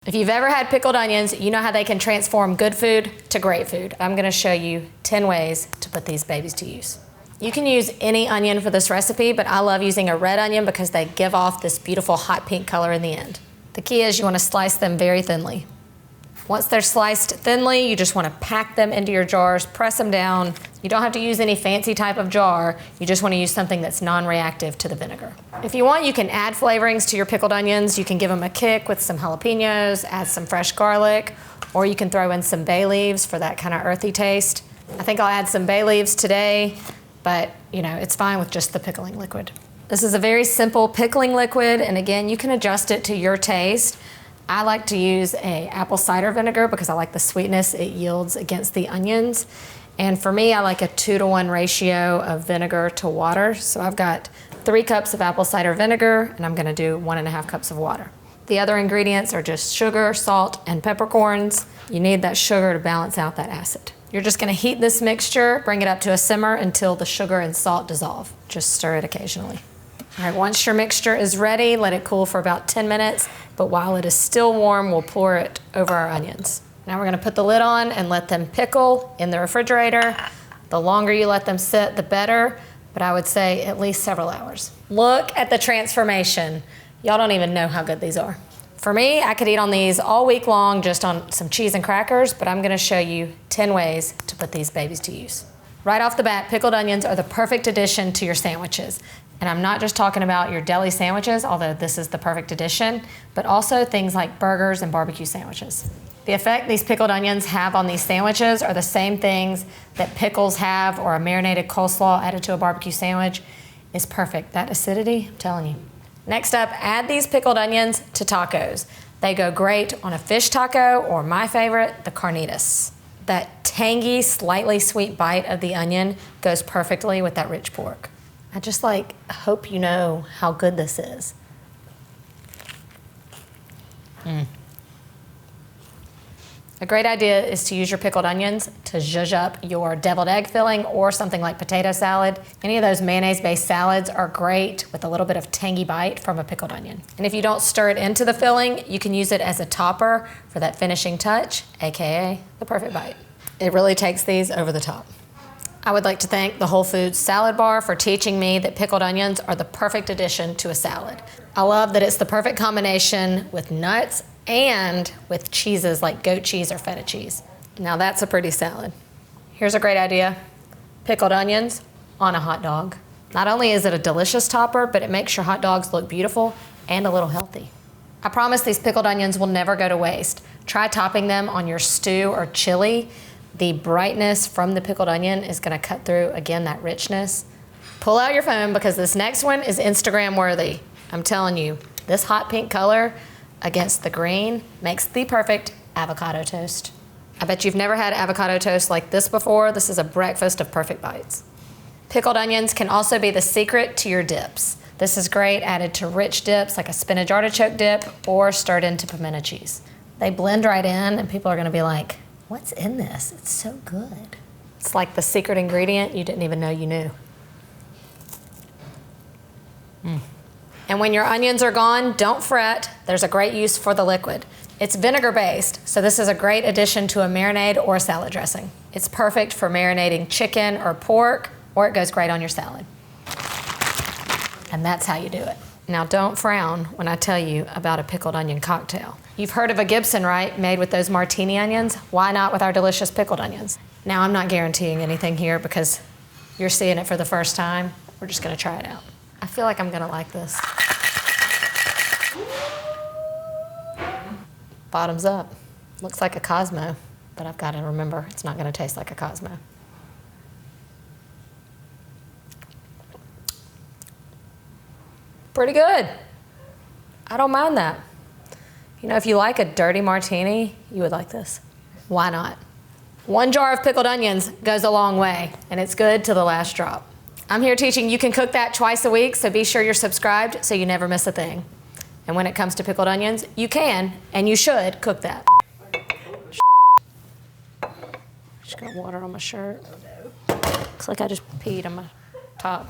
If you've ever had pickled onions, you know how they can transform good food to great food. I'm gonna show you 10 ways to put these babies to use. You can use any onion for this recipe, but I love using a red onion because they give off this beautiful hot pink color in the end. The key is you wanna slice them very thinly. Once they're sliced thinly, you just wanna pack them into your jars, press them down. You don't have to use any fancy type of jar. You just wanna use something that's non-reactive to the vinegar. If you want, you can add flavorings to your pickled onions. You can give them a kick with some jalapenos, add some fresh garlic, or you can throw in some bay leaves for that kind of earthy taste. I think I'll add some bay leaves today, but you know, it's fine with just the pickling liquid. This is a very simple pickling liquid, and again, you can adjust it to your taste. I like to use a apple cider vinegar because I like the sweetness it yields against the onions. And for me, I like a 2-to-1 ratio of vinegar to water. So I've got 3 cups of apple cider vinegar, and I'm gonna do 1.5 cups of water. The other ingredients are just sugar, salt, and peppercorns. You need that sugar to balance out that acid. You're just gonna heat this mixture, bring it up to a simmer until the sugar and salt dissolve. Just stir it occasionally. All right, once your mixture is ready, let it cool for about 10 minutes, but while it is still warm, we'll pour it over our onions. Now we're gonna put the lid on and let them pickle in the refrigerator. The longer you let them sit, the better, but I would say at least several hours. Look at the transformation. Y'all don't even know how good these are. For me, I could eat on these all week long just on some cheese and crackers, but I'm gonna show you 10 ways to put these babies to use. Right off the bat, pickled onions are the perfect addition to your sandwiches. And I'm not just talking about your deli sandwiches, although this is the perfect addition, but also things like burgers and barbecue sandwiches. The effect these pickled onions have on these sandwiches are the same things that pickles have or a marinated coleslaw added to a barbecue sandwich is perfect. That acidity, I'm telling you. Next up, add these pickled onions to tacos. They go great on a fish taco or my favorite, the carnitas. That tangy, slightly sweet bite of the onion goes perfectly with that rich pork. I just hope you know how good this is. A great idea is to use your pickled onions to zhuzh up your deviled egg filling or something like potato salad. Any of those mayonnaise-based salads are great with a little bit of tangy bite from a pickled onion. And if you don't stir it into the filling, you can use it as a topper for that finishing touch, AKA the perfect bite. It really takes these over the top. I would like to thank the Whole Foods salad bar for teaching me that pickled onions are the perfect addition to a salad. I love that it's the perfect combination with nuts and with cheeses like goat cheese or feta cheese. Now that's a pretty salad. Here's a great idea. Pickled onions on a hot dog. Not only is it a delicious topper, but it makes your hot dogs look beautiful and a little healthy. I promise these pickled onions will never go to waste. Try topping them on your stew or chili. The brightness from the pickled onion is gonna cut through, again, that richness. Pull out your phone because this next one is Instagram worthy. I'm telling you, this hot pink color against the green makes the perfect avocado toast. I bet you've never had avocado toast like this before. This is a breakfast of perfect bites. Pickled onions can also be the secret to your dips. This is great added to rich dips like a spinach artichoke dip or stirred into pimento cheese. They blend right in and people are gonna be like, what's in this? It's so good. It's like the secret ingredient you didn't even know you knew. And when your onions are gone, don't fret. There's a great use for the liquid. It's vinegar-based, so this is a great addition to a marinade or a salad dressing. It's perfect for marinating chicken or pork, or it goes great on your salad. And that's how you do it. Now don't frown when I tell you about a pickled onion cocktail. You've heard of a Gibson, right? Made with those martini onions. Why not with our delicious pickled onions? Now I'm not guaranteeing anything here because you're seeing it for the first time. We're just gonna try it out. I feel like I'm gonna like this. Bottoms up. Looks like a Cosmo, but I've gotta remember it's not gonna taste like a Cosmo. Pretty good. I don't mind that. You know, if you like a dirty martini, you would like this. Why not? 1 jar of pickled onions goes a long way, and it's good to the last drop. I'm here teaching you can cook that twice a week, so be sure you're subscribed so you never miss a thing. And when it comes to pickled onions, you can, and you should, cook that. Just got water on my shirt. Looks like I just peed on my top.